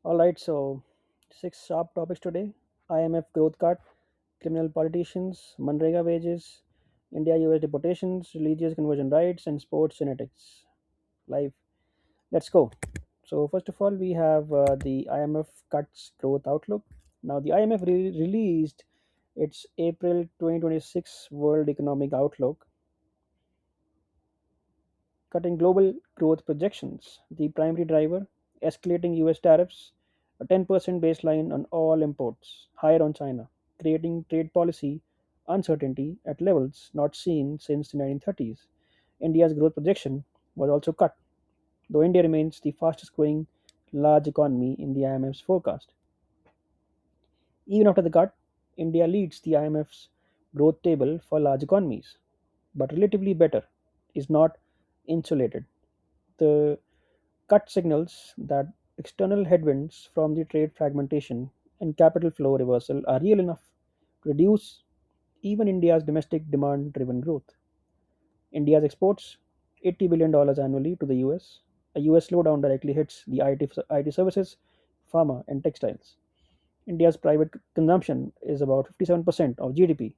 All right, so six sharp topics today: IMF growth cut, criminal politicians, Manrega wages, India US deportations, religious conversion rights, and sports genetics. Live. Let's go. So, first of all, we have the IMF cuts growth outlook. Now, the IMF released its April 2026 World Economic Outlook, cutting global growth projections. The primary driver, escalating US tariffs, a 10% baseline on all imports, higher on China, creating trade policy uncertainty at levels not seen since the 1930s. India's growth projection was also cut, though India remains the fastest growing large economy in the IMF's forecast. Even after the cut, India leads the IMF's growth table for large economies, but relatively better, is not insulated. The cut signals that external headwinds from the trade fragmentation and capital flow reversal are real enough to reduce even India's domestic demand driven growth. India's exports $80 billion annually to the US. A US slowdown directly hits the IT services, pharma, and textiles. India's private consumption is about 57% of GDP,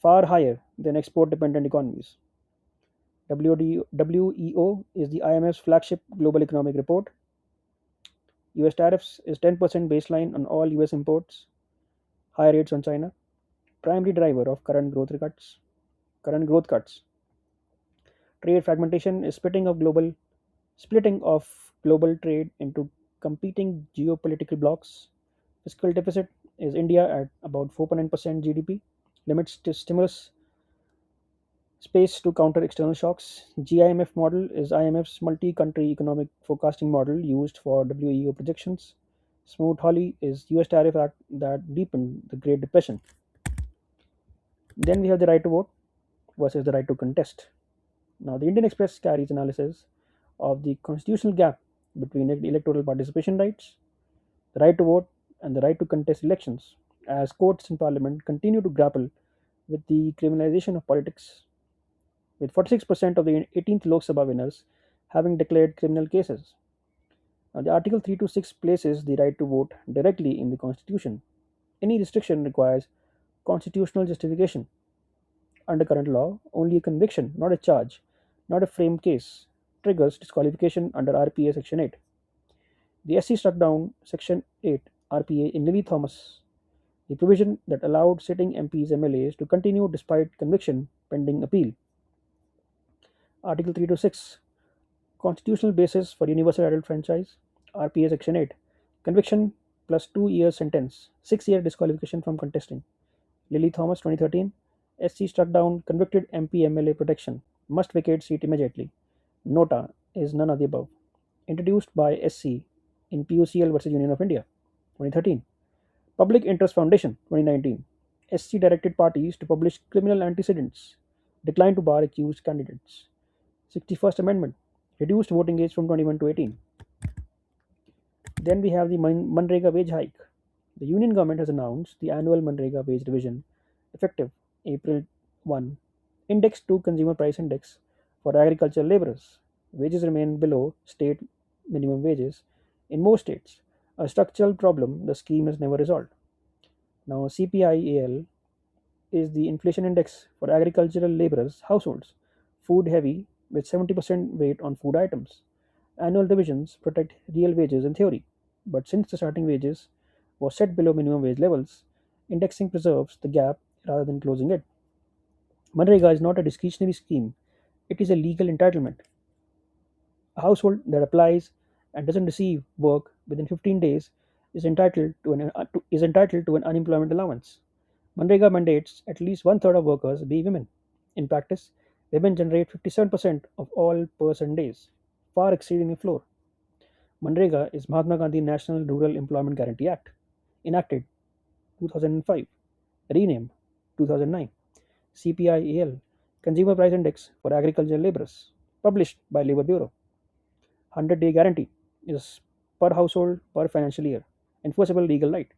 far higher than export dependent economies. WEO is the IMF's flagship global economic report. US tariffs is 10% baseline on all US imports, high rates on China, primary driver of current growth cuts. Trade fragmentation is splitting of global trade into competing geopolitical blocks. Fiscal deficit is India at about 4.9% GDP, limits to stimulus space to counter external shocks. GIMF model is IMF's multi-country economic forecasting model used for WEO projections. Smoot-Hawley is US tariff act that deepened the Great Depression. Then we have the right to vote versus the right to contest. Now, the Indian Express carries analysis of the constitutional gap between electoral participation rights, the right to vote, and the right to contest elections, as courts and parliament continue to grapple with the criminalization of politics, with 46% of the 18th Lok Sabha winners having declared criminal cases. Now, the Article 326 places the right to vote directly in the Constitution. Any restriction requires constitutional justification. Under current law, only a conviction, not a charge, not a framed case, triggers disqualification under RPA Section 8. The SC struck down Section 8 RPA in Lily Thomas, the provision that allowed sitting MPs MLAs to continue despite conviction pending appeal. Article 326, constitutional basis for universal adult franchise, RPA Section 8, conviction plus 2 years sentence, 6-year disqualification from contesting. Lily Thomas 2013, SC struck down convicted MP MLA protection, must vacate seat immediately. Nota is none of the above. Introduced by SC in PUCL versus Union of India 2013. Public Interest Foundation 2019. SC directed parties to publish criminal antecedents, declined to bar accused candidates. 61st Amendment reduced voting age from 21 to 18. Then we have the Manrega wage hike. The union government has announced the annual Manrega wage revision effective April 1, indexed to consumer price index for agricultural laborers. Wages remain below state minimum wages in most states, a structural problem the scheme has never resolved. Now, CPIAL is the inflation index for agricultural laborers' households, food heavy with 70% weight on food items. Annual revisions protect real wages in theory, but since the starting wages was set below minimum wage levels, indexing preserves the gap rather than closing it. Manrega is not a discretionary scheme, it is a legal entitlement. A household that applies and doesn't receive work within 15 days is entitled to an unemployment allowance. Manrega mandates at least one third of workers be women. In practice, women generate 57% of all person days, far exceeding the floor. Manrega is Mahatma Gandhi National Rural Employment Guarantee Act, enacted 2005, renamed 2009. CPIAL, Consumer Price Index for Agricultural Laborers, published by Labor Bureau. 100-day guarantee is per household per financial year, enforceable legal right.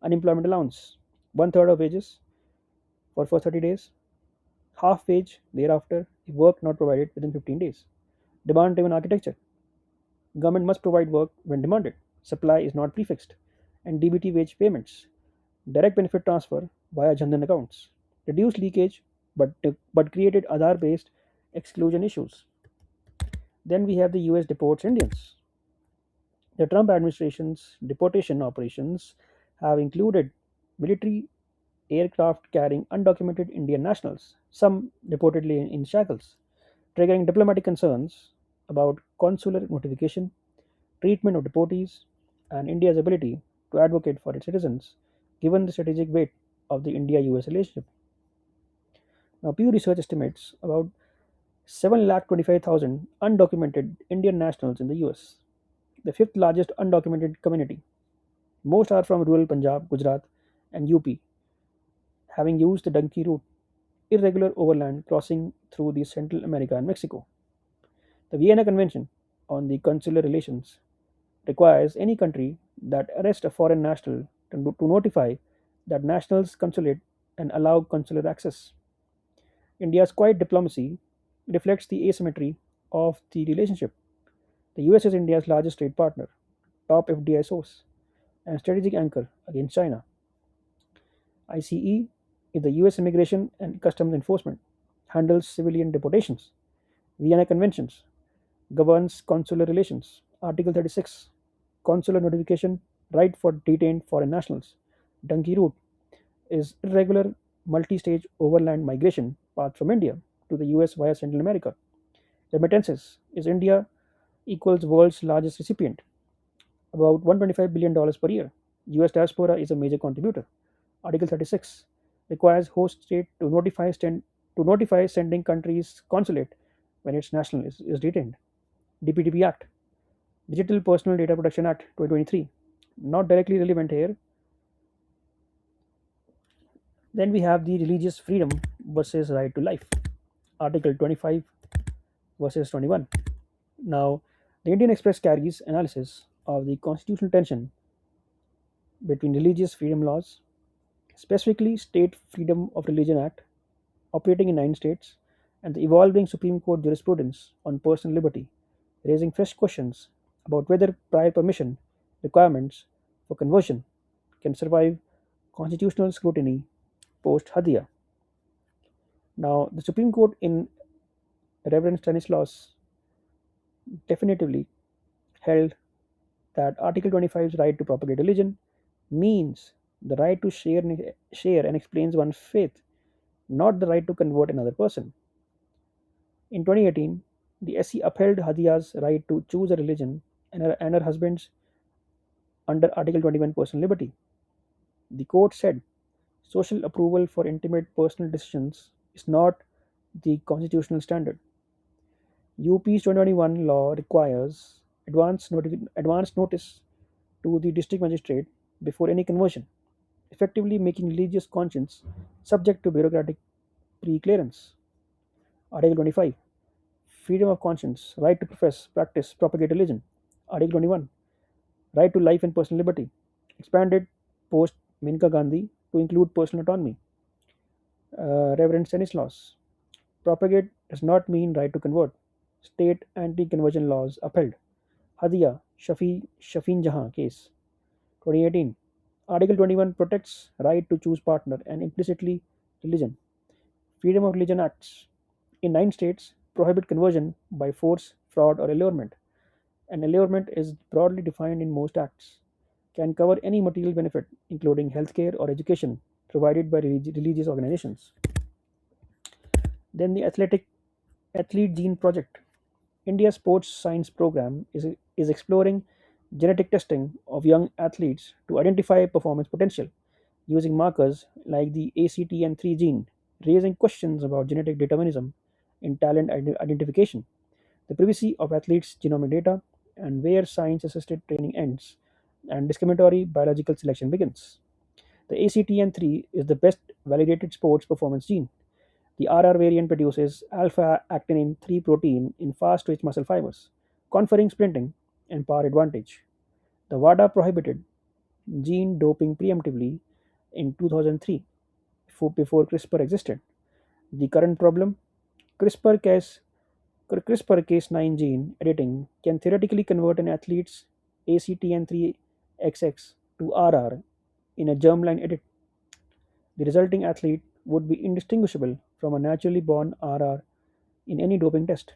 Unemployment allowance, one third of wages for first 30 days, half wage thereafter if work not provided within 15 days. Demand driven architecture, government must provide work when demanded. supply is not prefixed, and DBT wage payments, direct benefit transfer via Jandan accounts, reduced leakage but created Aadhaar based exclusion issues. Then we have the US deports Indians. The Trump administration's deportation operations have included military aircraft carrying undocumented Indian nationals, some reportedly in shackles, triggering diplomatic concerns about consular notification, treatment of deportees, and India's ability to advocate for its citizens, given the strategic weight of the India US relationship. Now, Pew Research estimates about 7,25,000 undocumented Indian nationals in the US, the fifth largest undocumented community. Most are from rural Punjab, Gujarat, and UP, having used the donkey route, irregular overland crossing through the Central America and Mexico. The Vienna Convention on the Consular Relations requires any country that arrests a foreign national to notify that national's consulate and allow consular access. India's quiet diplomacy reflects the asymmetry of the relationship. The US is India's largest trade partner, top FDI source, and strategic anchor against China. ICE is the US Immigration and Customs Enforcement, handles civilian deportations. Vienna Conventions governs consular relations. Article 36, consular notification, right for detained foreign nationals. Donkey route is irregular multi-stage overland migration path from India to the US via Central America. Remittances is India equals world's largest recipient, about $125 billion per year. US diaspora is a major contributor. Article 36 requires host state to notify sending country's consulate when its national is detained. DPDP Act, Digital Personal Data Protection Act 2023, not directly relevant here. Then we have the religious freedom versus right to life, Article 25 versus 21. Now, the Indian Express carries analysis of the constitutional tension between religious freedom laws, specifically State Freedom of Religion Act, operating in 9 states, and the evolving Supreme Court jurisprudence on personal liberty, raising fresh questions about whether prior permission requirements for conversion can survive constitutional scrutiny post Hadia. Now, the Supreme Court in Reverend Stanislaus definitively held that Article 25's right to propagate religion means the right to share and explain one's faith, not the right to convert another person. In 2018, the SC upheld Hadia's right to choose a religion and her husband's under Article 21 personal liberty. The court said social approval for intimate personal decisions is not the constitutional standard. UP's 2021 law requires advance notice to the district magistrate before any conversion, effectively making religious conscience subject to bureaucratic pre-clearance. Article 25, freedom of conscience, right to profess, practice, propagate religion. Article 21, right to life and personal liberty, expanded post Menka Gandhi to include personal autonomy. Reverend Stanislaus, propagate does not mean right to convert. State anti-conversion laws upheld. Hadia Shafin Jahan case, 2018. Article 21 protects right to choose partner and implicitly religion. Freedom of Religion Acts in 9 states prohibit conversion by force, fraud, or allurement. An allurement is broadly defined in most acts, can cover any material benefit, including healthcare or education, provided by religious organizations. Then the Athlete Gene Project. India's sports science program is exploring genetic testing of young athletes to identify performance potential using markers like the ACTN3 gene, raising questions about genetic determinism in talent identification, the privacy of athletes' genomic data, and where science assisted training ends and discriminatory biological selection begins. The ACTN3 is the best validated sports performance gene. The RR variant produces alpha actinin 3 protein in fast twitch muscle fibers, conferring sprinting and power advantage. The WADA prohibited gene doping preemptively in 2003 before CRISPR existed. The current problem, CRISPR Cas CRISPR Cas9 gene editing can theoretically convert an athlete's ACTN3XX to RR in a germline edit. The resulting athlete would be indistinguishable from a naturally born RR in any doping test.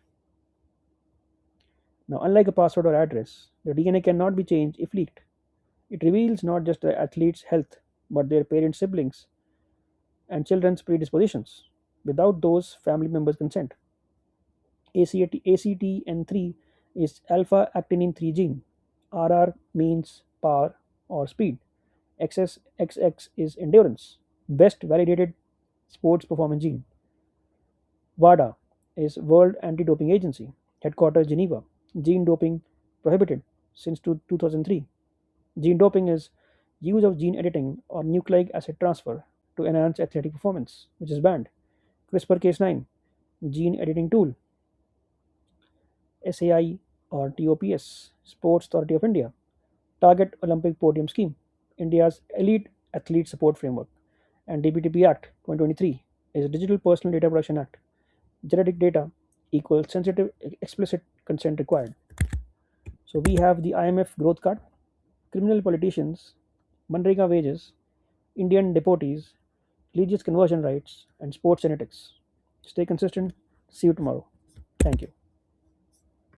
Now, unlike a password or address, the DNA cannot be changed if leaked. It reveals not just the athlete's health, but their parents' siblings and children's predispositions without those family members' consent. ACTN3 is alpha actinin 3 gene. RR means power or speed. XSXX is endurance. Best validated sports performance gene. WADA is World Anti-Doping Agency, headquarters Geneva. Gene doping prohibited since 2003. Gene doping is use of gene editing or nucleic acid transfer to enhance athletic performance, which is banned. CRISPR Cas9, gene editing tool. SAI or TOPS, Sports Authority of India. Target Olympic Podium Scheme, India's Elite Athlete Support Framework. And DPTP Act 2023 is Digital Personal Data Protection Act. Genetic data equals sensitive explicit consent required. So we have the IMF growth card, criminal politicians, Manrega wages, Indian deportees, religious conversion rights, and sports genetics. Stay consistent. See you tomorrow. Thank you.